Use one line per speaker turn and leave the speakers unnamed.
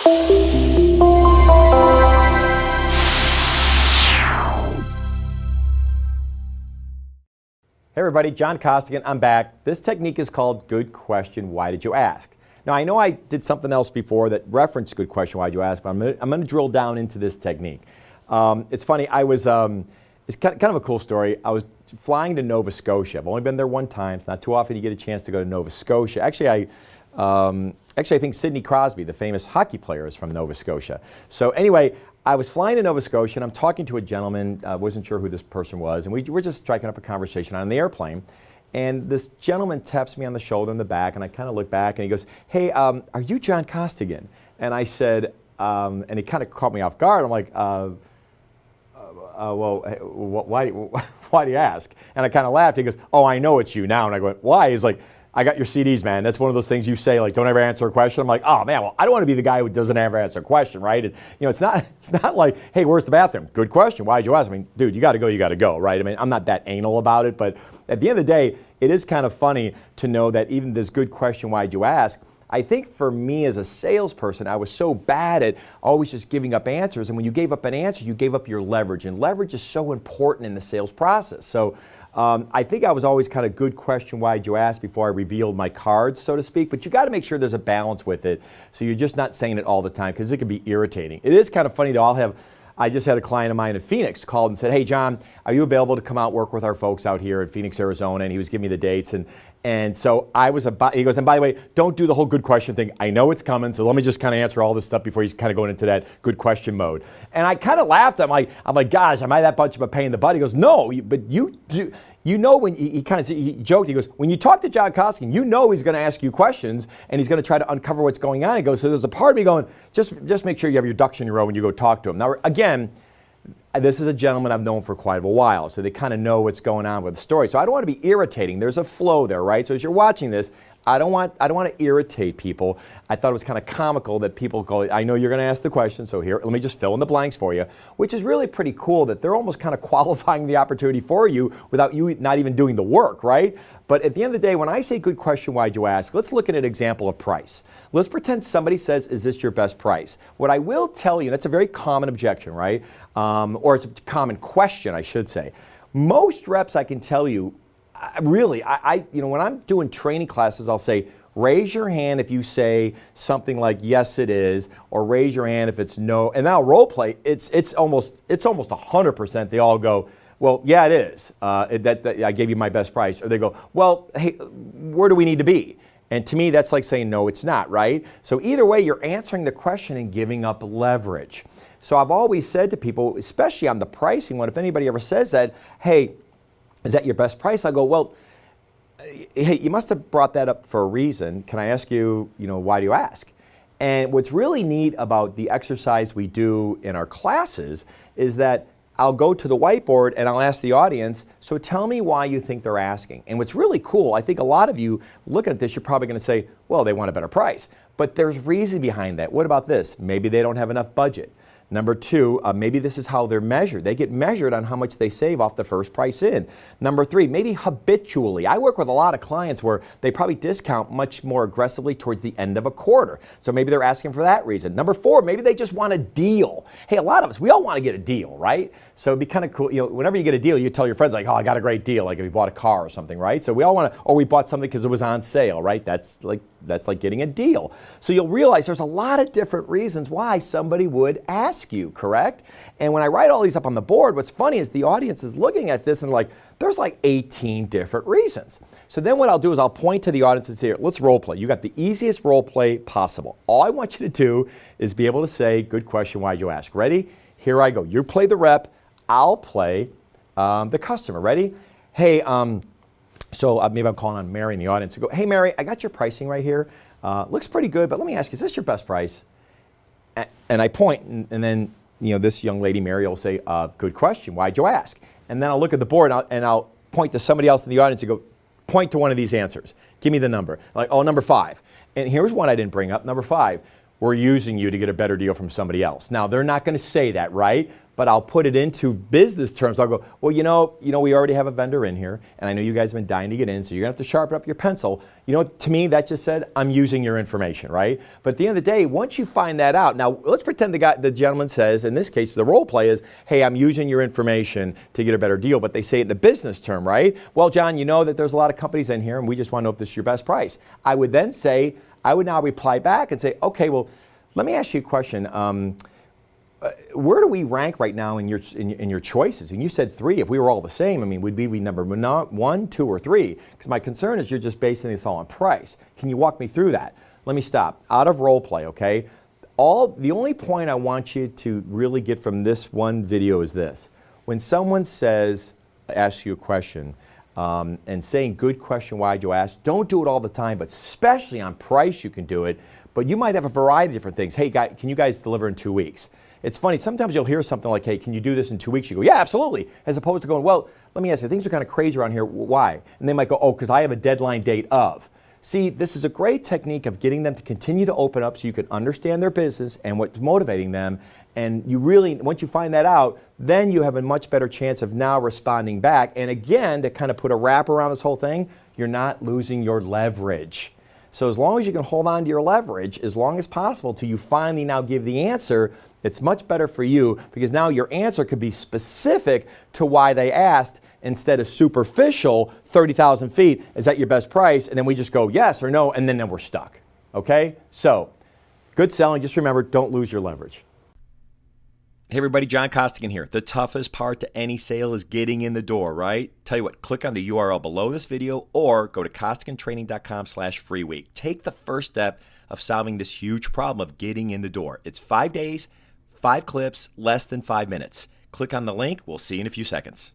Hey everybody, John Costigan, I'm back. This technique is called Good Question, Why Did You Ask? Now I know I did something else before that referenced Good Question, Why Did You Ask, but I'm going to drill down into this technique. It's funny, it's kind of a cool story. I was flying to Nova Scotia. I've only been there one time. It's not too often you get a chance to go to Nova Scotia. Actually, I think Sidney Crosby, the famous hockey player, is from Nova Scotia. So anyway, I was flying to Nova Scotia and I'm talking to a gentleman. I wasn't sure who this person was, and we were just striking up a conversation on the airplane. And this gentleman taps me on the shoulder in the back, and I kind of look back and he goes, "Hey, are you John Costigan?" And I said, and he kind of caught me off guard. I'm like, well, why do you ask? And I kind of laughed. He goes, "Oh, I know it's you now." And I go, "Why?" He's like, "I got your CDs, man. That's one of those things you say, like, don't ever answer a question." I'm like, "Oh man, well, I don't want to be the guy who doesn't ever answer a question, right?" It's not like, "Hey, where's the bathroom?" Good question. Why'd you ask? I mean, dude, you got to go, right? I mean, I'm not that anal about it, but at the end of the day, it is kind of funny to know that even this good question, why'd you ask? I think for me as a salesperson, I was so bad at always just giving up answers. And when you gave up an answer, you gave up your leverage. And leverage is so important in the sales process. So I think I was always kind of good question, why'd you ask, before I revealed my cards, so to speak. But you got to make sure there's a balance with it. So you're just not saying it all the time, because it can be irritating. It is kind of funny though. I just had a client of mine in Phoenix called and said, "Hey John, are you available to come out work with our folks out here in Phoenix, Arizona?" And he was giving me the dates. And so he goes, "And by the way, don't do the whole good question thing. I know it's coming, so let me just kind of answer all this stuff before he's kind of going into that good question mode." And I kind of laughed. I'm like, "Gosh, am I that much of a pain in the butt?" He goes, "No, but you do." You know, when he joked, he goes, "When you talk to John Costigan, you know he's going to ask you questions and he's going to try to uncover what's going on." He goes, "So there's a part of me going, just make sure you have your ducks in a row when you go talk to him." Now, again, this is a gentleman I've known for quite a while, so they kind of know what's going on with the story. So I don't want to be irritating. There's a flow there, right? So as you're watching this, I don't want to irritate people. I thought it was kind of comical that people go, "I know you're going to ask the question, so here, let me just fill in the blanks for you," which is really pretty cool that they're almost kind of qualifying the opportunity for you without you not even doing the work, right? But at the end of the day, when I say good question, why'd you ask, let's look at an example of price. Let's pretend somebody says, "Is this your best price?" What I will tell you, that's a very common objection, right? Or it's a common question, I should say. Most reps, I can tell you, when I'm doing training classes, I'll say, raise your hand if you say something like, "Yes, it is," or raise your hand if it's no. And now role play, it's almost 100%. They all go, "Well, yeah, it is. I gave you my best price." Or they go, "Well, hey, where do we need to be?" And to me, that's like saying, "No, it's not," right? So either way, you're answering the question and giving up leverage. So I've always said to people, especially on the pricing one, if anybody ever says that, "Hey, is that your best price?" I go, "Well, hey, you must have brought that up for a reason. Can I ask you, why do you ask?" And what's really neat about the exercise we do in our classes is that I'll go to the whiteboard and I'll ask the audience, "So tell me why you think they're asking." And what's really cool, I think a lot of you looking at this, you're probably going to say, "Well, they want a better price." But there's reason behind that. What about this? Maybe they don't have enough budget. Number two, maybe this is how they're measured. They get measured on how much they save off the first price in. Number three, maybe habitually. I work with a lot of clients where they probably discount much more aggressively towards the end of a quarter. So maybe they're asking for that reason. Number four, maybe they just want a deal. Hey, a lot of us, we all want to get a deal, right? So it'd be kind of cool. Whenever you get a deal, you tell your friends like, "Oh, I got a great deal," like if you bought a car or something, right? So we all want to, or we bought something because it was on sale, right? That's like getting a deal. So you'll realize there's a lot of different reasons why somebody would ask you, correct? And when I write all these up on the board, what's funny is the audience is looking at this and like, there's like 18 different reasons. So then what I'll do is I'll point to the audience and say, "Let's role play. You got the easiest role play possible. All I want you to do is be able to say, 'Good question, why'd you ask?' Ready? Here I go. You play the rep. I'll play the customer. Ready? Hey, so maybe I'm calling on Mary in the audience and go, 'Hey, Mary, I got your pricing right here. Looks pretty good, but let me ask you, is this your best price?' And I point, and then this young lady, Mary, will say, 'Good question. Why'd you ask?' And then I'll look at the board and I'll point to somebody else in the audience and go, 'Point to one of these answers. Give me the number.' Like, 'Oh, number 5. And here's one I didn't bring up. Number 5, we're using you to get a better deal from somebody else.' Now, they're not going to say that, right? but I'll put it into business terms. I'll go, well, we already have a vendor in here, and I know you guys have been dying to get in, so you're gonna have to sharpen up your pencil. To me, that just said, I'm using your information, right? But at the end of the day, once you find that out, now let's pretend the gentleman says, in this case, the role play is, hey, I'm using your information to get a better deal, but they say it in a business term, right? Well, John, you know that there's a lot of companies in here, and we just want to know if this is your best price. I would now reply back and say, okay, well, let me ask you a question. Where do we rank right now in your choices? And you said 3. If we were all the same, would we be number 1, 2, or 3? Because my concern is you're just basing this all on price. Can you walk me through that? Let me stop. Out of role play, okay? The only point I want you to really get from this one video is this. When someone asks you a question, and saying, good question, why'd you ask? Don't do it all the time, but especially on price you can do it. But you might have a variety of different things. Hey, guys, can you guys deliver in 2 weeks? It's funny, sometimes you'll hear something like, hey, can you do this in 2 weeks? You go, yeah, absolutely. As opposed to going, well, let me ask you, things are kind of crazy around here. Why? And they might go, oh, because I have a deadline date of. See, this is a great technique of getting them to continue to open up so you can understand their business and what's motivating them. And you really, once you find that out, then you have a much better chance of now responding back. And again, to kind of put a wrap around this whole thing, you're not losing your leverage. So as long as you can hold on to your leverage, as long as possible, till you finally now give the answer, it's much better for you because now your answer could be specific to why they asked instead of superficial, 30,000 feet, is that your best price? And then we just go yes or no, and then we're stuck. Okay? So, good selling. Just remember, don't lose your leverage. Hey everybody, John Costigan here. The toughest part to any sale is getting in the door, right? Tell you what, click on the URL below this video or go to costigantraining.com/free week. Take the first step of solving this huge problem of getting in the door. It's 5 days, 5 clips, less than 5 minutes. Click on the link. We'll see you in a few seconds.